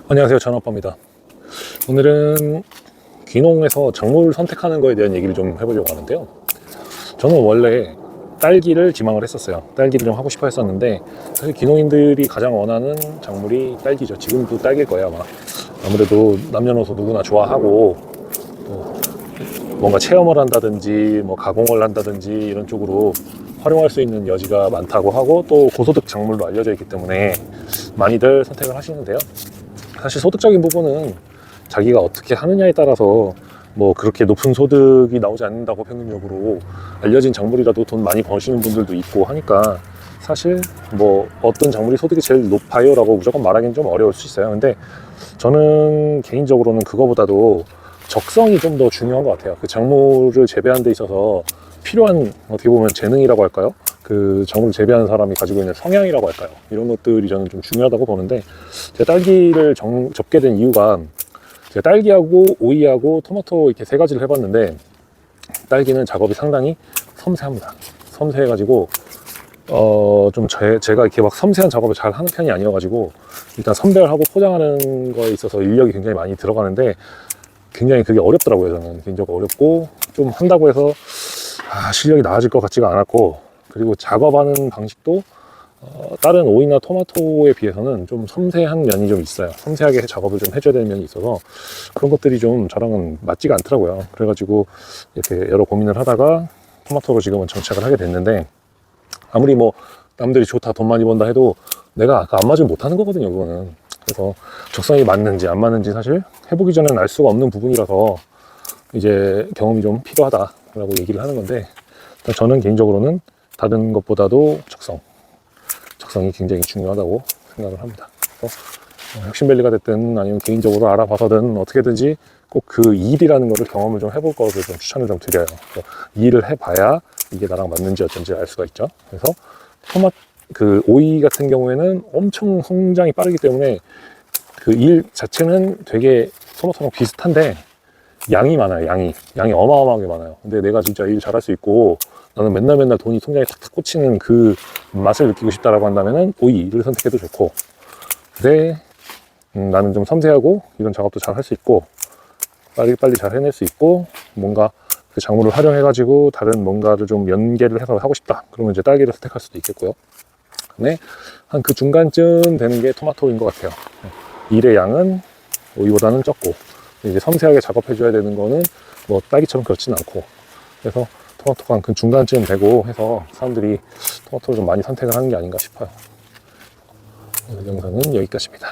안녕하세요, 전업파입니다. 오늘은 귀농에서 작물 선택하는 거에 대한 얘기를 좀 해보려고 하는데요. 저는 원래 딸기를 지망을 했었어요. 딸기를 좀 하고 싶어 했었는데, 사실 귀농인들이 가장 원하는 작물이 딸기죠. 지금도 딸기일 거예요, 아마. 아무래도 남녀노소 누구나 좋아하고, 또 뭔가 체험을 한다든지 뭐 가공을 한다든지 이런 쪽으로 활용할 수 있는 여지가 많다고 하고, 또 고소득 작물로 알려져 있기 때문에 많이들 선택을 하시는데요. 사실 소득적인 부분은 자기가 어떻게 하느냐에 따라서 뭐 그렇게 높은 소득이 나오지 않는다고 평균적으로 알려진 작물이라도 돈 많이 버시는 분들도 있고 하니까, 사실 뭐 어떤 작물이 소득이 제일 높아요 라고 무조건 말하기는 좀 어려울 수 있어요. 근데 저는 개인적으로는 그거보다도 적성이 좀 더 중요한 것 같아요. 그 작물을 재배하는 데 있어서 필요한, 어떻게 보면 재능이라고 할까요? 그 작물을 재배하는 사람이 가지고 있는 성향이라고 할까요? 이런 것들이 저는 좀 중요하다고 보는데, 제가 딸기를 접게 된 이유가, 제가 딸기하고 오이하고 토마토 이렇게 세 가지를 해봤는데, 딸기는 작업이 상당히 섬세합니다. 섬세해가지고 좀 제가 이렇게 막 섬세한 작업을 잘 하는 편이 아니어가지고, 일단 선별하고 포장하는 거에 있어서 인력이 굉장히 많이 들어가는데, 굉장히 그게 어렵더라고요. 저는 개인적으로 어렵고, 좀 한다고 해서 실력이 나아질 것 같지가 않았고, 그리고 작업하는 방식도 다른 오이나 토마토에 비해서는 좀 섬세한 면이 좀 있어요. 섬세하게 작업을 좀 해줘야 되는 면이 있어서 그런 것들이 좀 저랑은 맞지가 않더라고요. 그래가지고 이렇게 여러 고민을 하다가 토마토로 지금은 정착을 하게 됐는데, 아무리 뭐 남들이 좋다 돈 많이 번다 해도 내가 안 맞으면 못하는 거거든요, 그거는. 그래서 적성이 맞는지 안 맞는지 사실 해보기 전에는 알 수가 없는 부분이라서 이제 경험이 좀 필요하다라고 얘기를 하는 건데, 저는 개인적으로는 다른 것보다도 적성이 굉장히 중요하다고 생각을 합니다. 그래서 혁신밸리가 됐든 아니면 개인적으로 알아봐서든 어떻게든지 꼭 그 일이라는 거를 경험을 좀 해볼 것을 좀 추천을 좀 드려요. 일을 해봐야 이게 나랑 맞는지 어쩐지 알 수가 있죠. 그래서 그 오이 같은 경우에는 엄청 성장이 빠르기 때문에 그 일 자체는 되게 토마토랑 비슷한데 양이 많아요. 양이 어마어마하게 많아요. 근데 내가 진짜 일 잘할 수 있고 나는 맨날 돈이 통장에 탁탁 꽂히는 그 맛을 느끼고 싶다라고 한다면은 오이를 선택해도 좋고, 근데 나는 좀 섬세하고 이런 작업도 잘 할 수 있고 빨리 잘 해낼 수 있고, 뭔가 그 작물을 활용해가지고 다른 뭔가를 좀 연계를 해서 하고 싶다, 그러면 이제 딸기를 선택할 수도 있겠고요. 근데 한 그 중간쯤 되는 게 토마토인 것 같아요. 일의 양은 오이보다는 적고, 이제 섬세하게 작업해줘야 되는 거는 뭐 딸기처럼 그렇진 않고, 그래서 토마토가 한 그 중간쯤 되고 해서 사람들이 토마토를 좀 많이 선택을 하는 게 아닌가 싶어요. 오늘 영상은 여기까지입니다.